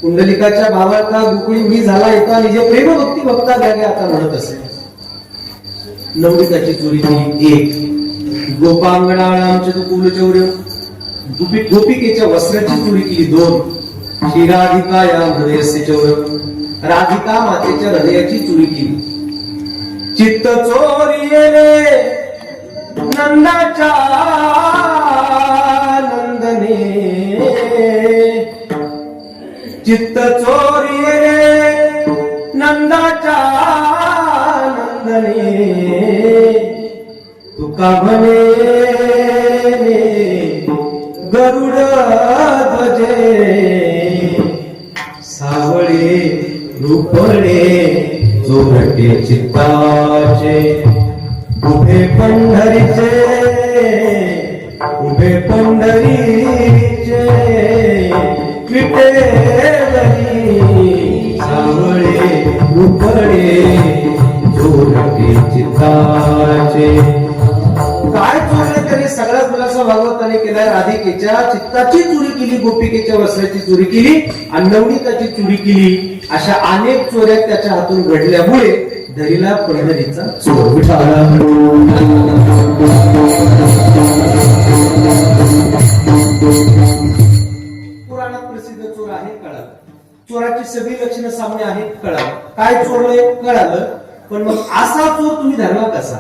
कुंडलिकाच्या भावाचा गुकुळी मी झाला येता निज प्रेम भक्ती भक्ता द्यावे आता म्हणत असे. नवनीताची चोरी केली एक. गोपांगणाळांचे तो कुलचौर्य गोपिकेच्या वस्त्राची चोरी केली दोन. श्रीराधिका या हृदयस्य चौरम. राधिका मातेच्या हृदयाची चोरी केली. चित्त चोरिये नंदाच्या नंदने. चित्त चोरिये नंदाच्या नंदने. तुका म्हणे गरुड ध्वजे सावळे रूपळे चोरटे चित्ताचे. उभे पंढरीचे उभे पंढरीचे विठेवरी सावळे रूपळे चोरटे चित्ताचे. काय चोरले त्याने सगळा खुलासा भागवताने केलाय. राधिकेच्या चित्ताची चोरी केली, गोपिकेच्या वस्त्राची चोरी केली आणि नवनीताची चोरी केली. अशा अनेक चोऱ्या त्याच्या हातून घडल्यामुळे धरीला पंढरीचा चोर विठाला. पुराणात प्रसिद्ध चोर आहे कळालं. चोराची सगळी लक्षणं सामने आहेत कळालं. काय चोरले कळालं. पण मग असा चोर तुम्ही धरला कसा.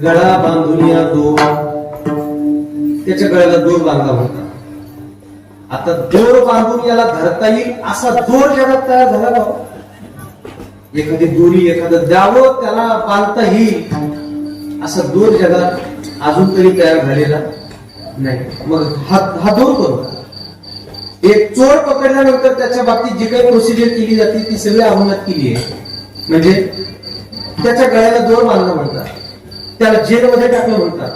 गळा बांधून या दोर. त्याच्या गळ्याला दोर बांधला होता. आता दोर बांधून याला धरता येईल असा दोर जगात तयार झाला का. एखादी दोरी एखादं द्यावं त्याला बांधता येईल असा दोर जगात अजून तरी तयार झालेला नाही. मग हा दोर कोणता. एक चोर पकडल्यानंतर त्याच्या बाबतीत जी काही प्रोसिजर केली जाते ती सगळी अभंगात केली आहे. म्हणजे त्याच्या गळ्याला दोर बांधला म्हणतात. त्याला जेलमध्ये टाकलं म्हणतात.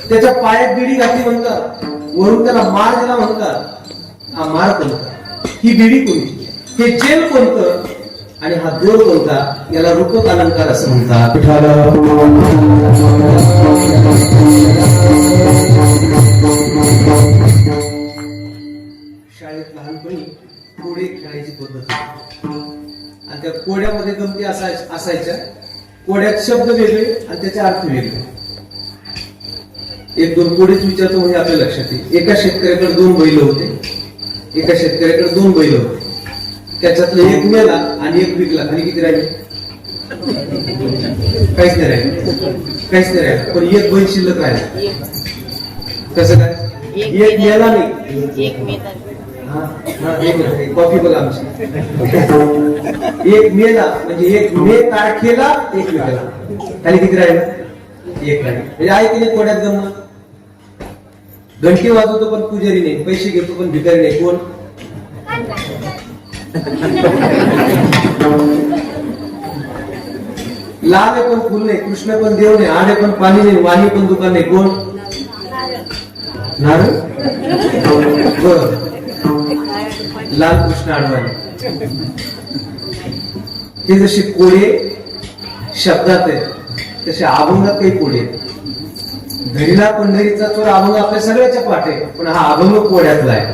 त्याच्या पायात बिडी घातली म्हणतात. वरून त्याला मार दिला म्हणतात. हा मार कोणता. ही बिडी कोणती. हे जेल कोणतं आणि हा दोर कोणता. याला रूपक अलंकार असं म्हणतात. शाळेत लहानपणी कोडे खेळायची पद्धत होती. आणि त्या कोड्यामध्ये गमती असायच्या. कोड्यात शब्द वेगळे आणि त्याचे अर्थ वेगळे. एक दोन कोडेच विचारतो म्हणजे आपल्या लक्षात येईल. एका शेतकऱ्याकडे दोन बैल होते. एका शेतकऱ्याकडे दोन बैल होते. त्याच्यातलं एक मेला आणि एक विकला. आणि किती राहिले. काहीच नाही राहिले. काहीच नाही राहिलं. पण एक बैल शिल्लक राहिला. कसं काय. एक मेला नाही. कॉफी बघा आमची. एक मेला म्हणजे एक मे तारखेला एक विकला. आणि किती राहिलं. एक राहील. म्हणजे आहे की नाही कोड्यात गमत. घंटी वाजवतो पण पुजारी नाही. पैसे घेतो पण भिकारी नाही. कोण. लाल आहे पण फुल नाही. कृष्ण पण देव नाही. आडे पण पाणी नाही. वाणी पण दुकान नाही. कोण. नारळ. बर. लाल कृष्ण आडवाणी. हे जसे कोडे शब्दात आहे तसे अभंगात काही कोडे. धरीला पंढरीचा चोर अभंग आपल्या सगळ्याच्या पाठ आहे. पण हा अभंग कोड्यातला आहे.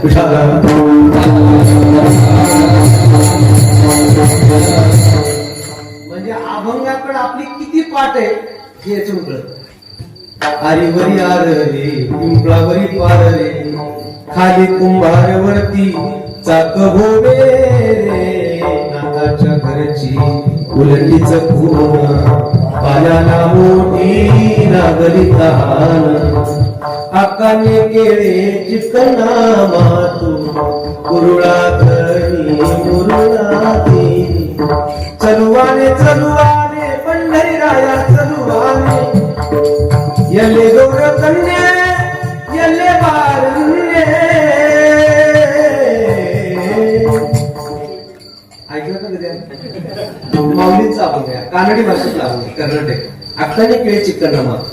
म्हणजे त्या अभंगाकडे आपली किती पाठ आहे हे याच्यातून कळत. आरीवरी आर रे पिंपळावरी पार रे खाली कुंभारवरती चाक भोवे रे नाथाच्या घरची उलटीच खून पाण्याला मोठी लागली तहान आकाने केळे चिकना मातू कुरुळातनी मुरुळाती चलुवाने चलुवाने पंढरीराया चलुवाने यल्ले गौर कन्या यल्ले बारण्ये ऐकलं का कधी माऊलींचा अभंग आहे कानडी भाषेतला अभंग आहे कर्नाटक अक्काने केळे चिकन मातू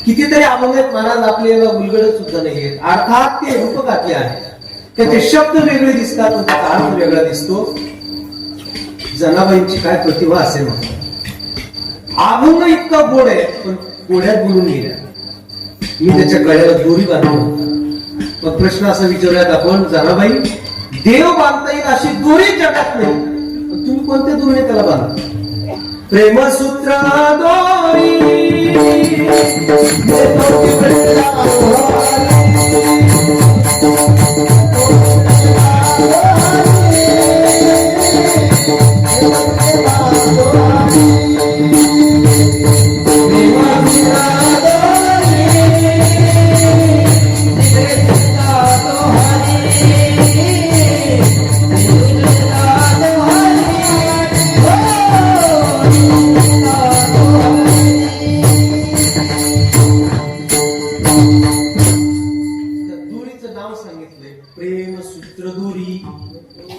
कितीतरी अभंग आहेत महाराज आपल्याला उलगडत सुद्धा नाहीये अर्थात ते रूपकातले आहे त्याचे शब्द वेगळे दिसतात पण त्याचा अर्थ वेगळा दिसतो. जनाबाईंची काय प्रतिभा असेल म्हणून अभंग इतका गोड आहे पण गोड्यात बुडून गेल्या. मी त्याच्या गळ्याला दोरी बांधली. मग प्रश्न असा विचारूयात आपण जनाबाई देव बांधता येईल अशी दोरी जगात नाही पण तुम्ही कोणत्या दोरीने त्याला बांधता? प्रेमसूत्र दोरी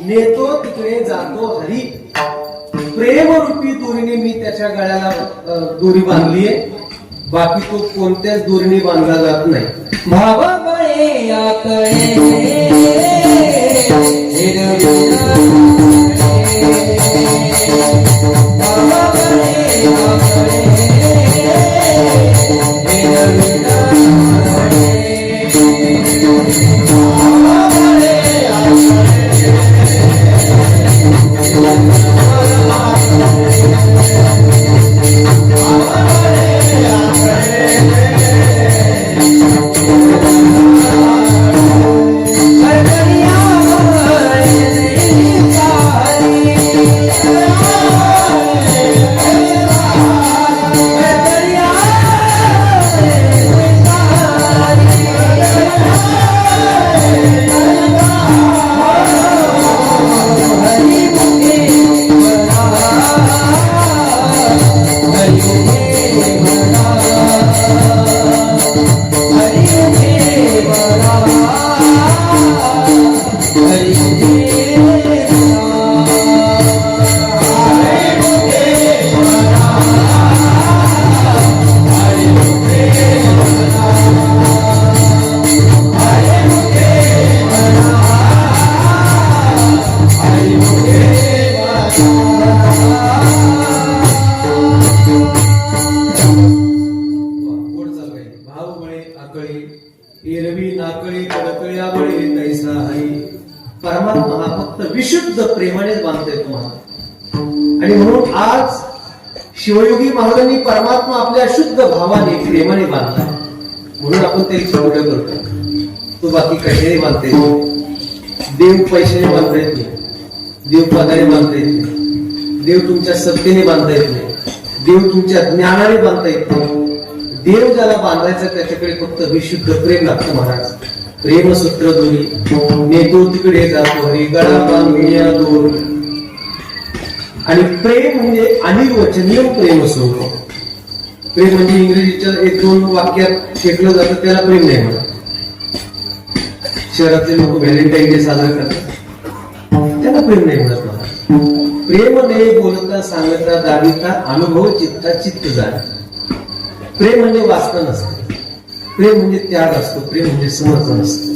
नेतो तिकडे जातो हरी. प्रेम रूपी दोरीने मी त्याच्या गळ्याला दोरी बांधलीये बाकी तो कोणत्याच दोरीने बांधला जात नाही. भाव बळे आकळे एरवी नाकळी कडकळ्या बळे कैसा हरी. परमात्मा हा फक्त विशुद्ध प्रेमानेच बांधता येतो महाराज. आणि म्हणून आज शिवयोगी महाराजांनी परमात्मा आपल्या शुद्ध भावाने प्रेमाने बांधला म्हणून आपण त्याची पूजा करतो. तो बाकी कशाने बांधता येत नाही. देव पैशाने बांधता येत नाही, देव पदाने बांधता येत नाही, देव तुमच्या सत्तेने बांधता येत नाही, देव तुमच्या ज्ञानाने बांधता येत नाही. देव ज्याला बांधायचं त्याच्याकडे फक्त विशुद्ध प्रेम लागतं महाराज. प्रेमसूत्र दोरी नेतो तिकडे जातो हरी गळा बांधूया दोर. आणि प्रेम म्हणजे अनिर्वचनीय प्रेम असतो. प्रेम म्हणजे इंग्रजीच्या एक दोन वाक्यात शेकलं जातं त्याला प्रेम नाही म्हणत. शहरातले लोक व्हॅलेंटाईन डे साजरा करतात त्याला प्रेम नाही म्हणत महाराज. प्रेम नाही बोलता सांगता दाविता अनुभव चित्ता चित्त जाणे. प्रेम म्हणजे वासना नसते, प्रेम म्हणजे त्याग असतो, प्रेम म्हणजे समर्पण असतं.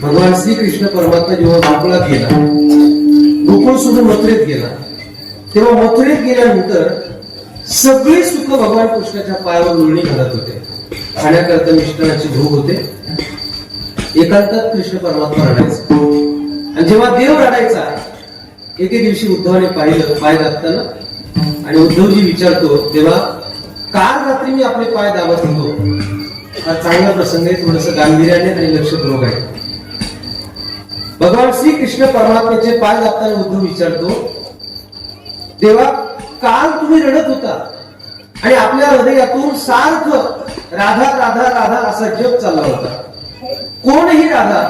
भगवान श्रीकृष्ण परमात्मा जेव्हा गोकुळात गेला, गोकुळ सोडून मथुरेत गेला, तेव्हा मथुरेत गेल्यानंतर सगळे सुख भगवान कृष्णाच्या पायावर उलणी घालत होते. खाण्याकरता मिष्टानाचे भोग होते. एकांतात कृष्ण परमात्मा रडायचा. आणि जेव्हा देव रडायचा एके दिवशी उद्धवाने पाहिलं पाय दाबताना आणि उद्धवजी विचारतो तेव्हा काल रात्री मी आपले पाय दाबत होतो. हा चांगला प्रसंग आहे, थोडस गांभीर्याने आणि लक्षपूर्वक आहे. भगवान श्री कृष्ण परमात्म्याचे पाय दाबताना उद्धव विचारतो तेव्हा काल तुम्ही रडत होता आणि आपल्या हृदयातून सारखं राधा राधा राधा असा जप चालला होता. कोण ही राधा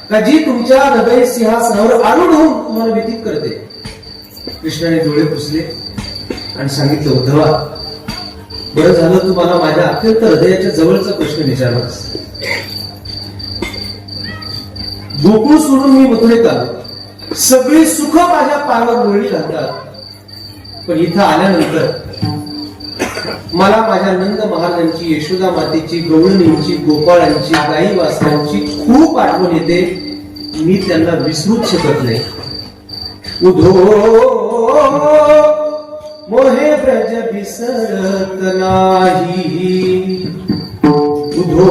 का जी तुमच्या हृदय सिंहासनावर आरूढ होऊन तुम्हाला व्यतीत करते? कृष्णाने डोळे पुसले आणि सांगितलं उद्धवा, बरं झालं तू मला माझ्या अत्यंत हृदयाच्या जवळचा प्रश्न विचारलास. गोकुळ सोडून मी मथुरेत आलो, सगळी सुख माझ्या पायावर लोळली घालतात, पण इथं आल्यानंतर मला माझ्या नंद महाराजांची, यशोदा मातेची, गवळणींची, गोपाळांची, गाई वासरांची खूप आठवण येते. मी त्यांना विसरूच शकत नाही. उधो मोहे ब्रज विसरत नाही, उधो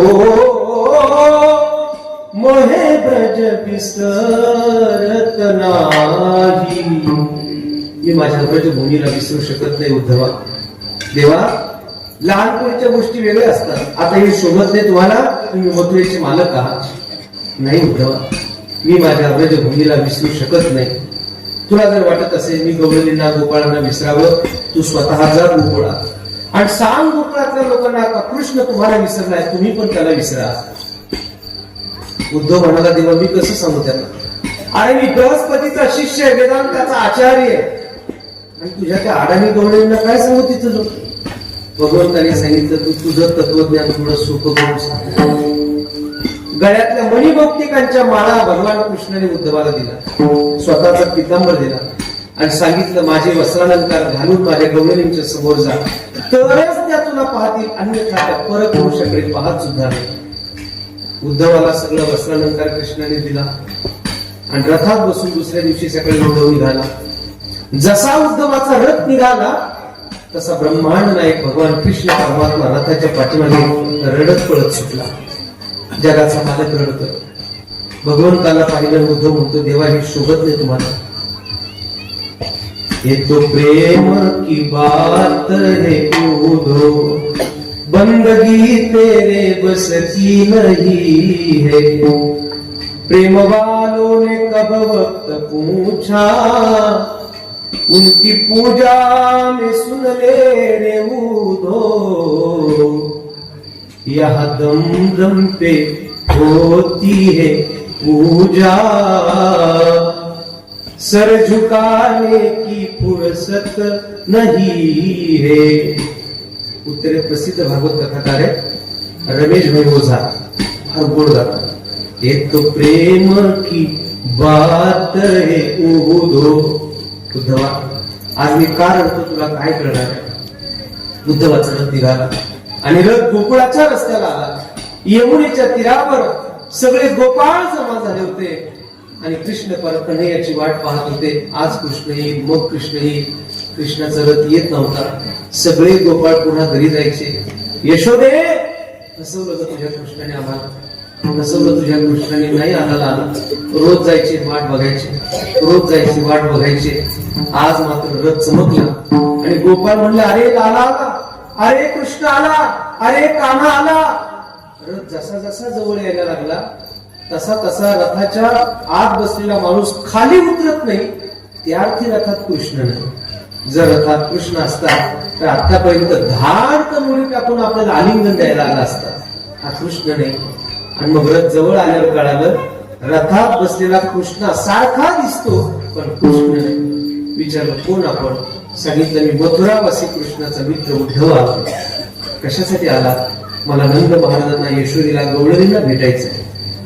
मोहे ब्रज विसरत नाही. मी माझ्या ब्रजभूमीला विसरू शकत नाही उद्धवा. देवा, लहानपणीच्या गोष्टी वेगळ्या असतात. आता हे शोभत नाही तुम्हाला, तुम्ही मथुरेचे मालक आहात. नाही उद्धवा, मी माझ्या ब्रजभूमीला विसरू शकत नाही. तुला जर वाटत असेल मी गवळणींना, गोपाळांना विसरावं, तू स्वतः जा गोकुळा आणि सांग गोकुळातल्या लोकांना का कृष्ण तुम्हाला विसरलाय, तुम्ही पण त्याला विसरा. उद्धव म्हणाला देवा, मी कसं सांगू त्यांना? अरे मी बृहस्पतीचा शिष्य आहे, वेदांताचा आचार्य आहे, आणि तुझ्या त्या अडाणी गवळणींना काय सांगू तिथं? भगवंताने सांगितलं तू तुझं तत्वज्ञान थोडं सोपं करून सांग. गळ्यातल्या मणिभौतिकांच्या माळा भगवान कृष्णाने उद्धवाला दिला, स्वतःचा पितांबर दिला आणि सांगितलं माझे वस्त्रालंकार घालून माझ्या गवळणींच्या समोर जा, तरच त्या तुला पाहतील, अन्यथा त्या परपुरुषाकडे पाहत सुद्धा नाही. उद्धवाला सगळं वस्त्रालंकार कृष्णाने दिला आणि रथात बसून दुसऱ्या दिवशी सकाळी उद्धव निघाला. जसा उद्धवाचा रथ निघाला तसा ब्रह्मांड नायक भगवान कृष्ण परमात्मा रथाच्या पाठीमागे रडत पळत सुटला. जगाचा मालक रडतो. भगवंताला पाहिलं उद्धव म्हणतो देवा, हे शोभत नाही तुम्हाला? ये तो प्रेम की बात है उद्धो, बंदगी तेरे बस की नहीं है. प्रेम वालों ने कब वक्त पूछा, उनकी पूजा में सुन ले रे उद्धो. यहाँ दम दम पे होती है पूजा, सर झुकाने की फुर्सत नहीं है. उत्तरे प्रसिद्ध भागवत कथाकार है रमेश भाई ओझा, फार गोड गातात. एक तो प्रेम की बात है उद्धव. उद्धवा, आज मी का रडतो तुला काय कळणार? उद्धवाचा रथ निघाला आणि रथ गोकुळाच्या रस्त्याला आला. यमुनेच्या तीरावर सगळे गोपाळ जमा झाले होते आणि कृष्ण परतणे याची वाट पाहत होते. आज कृष्ण येईल, मग कृष्ण येईल. कृष्णाचा रथ येत नव्हता. सगळे गोपाळ पुन्हा घरी जायचे. यशोदे, फसवलं का तुझ्या कृष्णाने आम्हाला? फसवलं तुझ्या कृष्णाने, नाही आला. रोज जायची वाट बघायची, रोज जायची वाट बघायची. आज मात्र रथ चमकला आणि गोपाळ म्हणले अरे लाला आला, अरे कृष्ण आला, अरे कान्हा आला. रथ जसा जसा जवळ यायला लागला तसा तसा रथाच्या आत बसलेला माणूस खाली उतरत नाही. त्यार्थी रथात कृष्ण नाही. जर रथात कृष्ण असता तर आतापर्यंत धाडकन उडी टाकून आपल्याला आलिंगन द्यायला आला असता. हा कृष्ण नाही. आणि मग रथ जवळ आल्यावर कळालं रथात बसलेला कृष्ण सारखा दिसतो पण कृष्ण नाही. विचारलं कोण आपण? सांगितलं मी मथुरावासी कृष्णाचा मित्र उद्धव आला. कशासाठी आला? मला नंद महाराजांना, यशोदीला, गवळणींना भेटायचं आहे.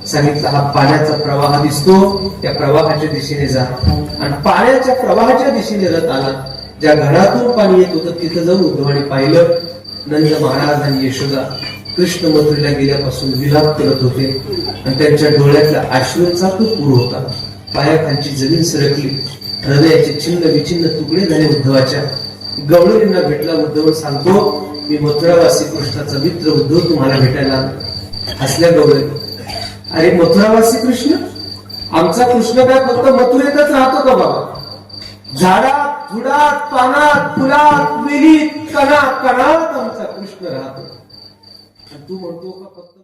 सांगितलं हा पाण्याचा प्रवाह दिसतो, त्या प्रवाहाच्या दिशेने जा. आणि पाण्याच्या प्रवाहाच्या दिशेने रथ आला. ज्या घरातून पाणी येत होतं तिथं जाऊन उद्धवाने पाहिलं नंद महाराज आणि यशोदा कृष्ण मथुरेला गेल्यापासून विलाप करत होते आणि त्यांच्या डोळ्यातल्या अश्रूंचा तो पूर होता. पायाखालची जमीन सरकली, हृदयाचे छिन्न विचिन्न तुकडे झाले उद्धवाच्या. गवळणींना भेटला. उद्धव सांगतो मी मथुरावासी कृष्णाचा मित्र उद्धव तुम्हाला भेटायला. हसल्या गवळणी, अरे मथुरावासी कृष्ण? आमचा कृष्ण काय फक्त मथुरेतच राहतो का बाबा? झाडात झुडात पानात फुलात वेलीत कणात कणात आमचा कृष्ण राहतो आणि तू म्हणतो का फक्त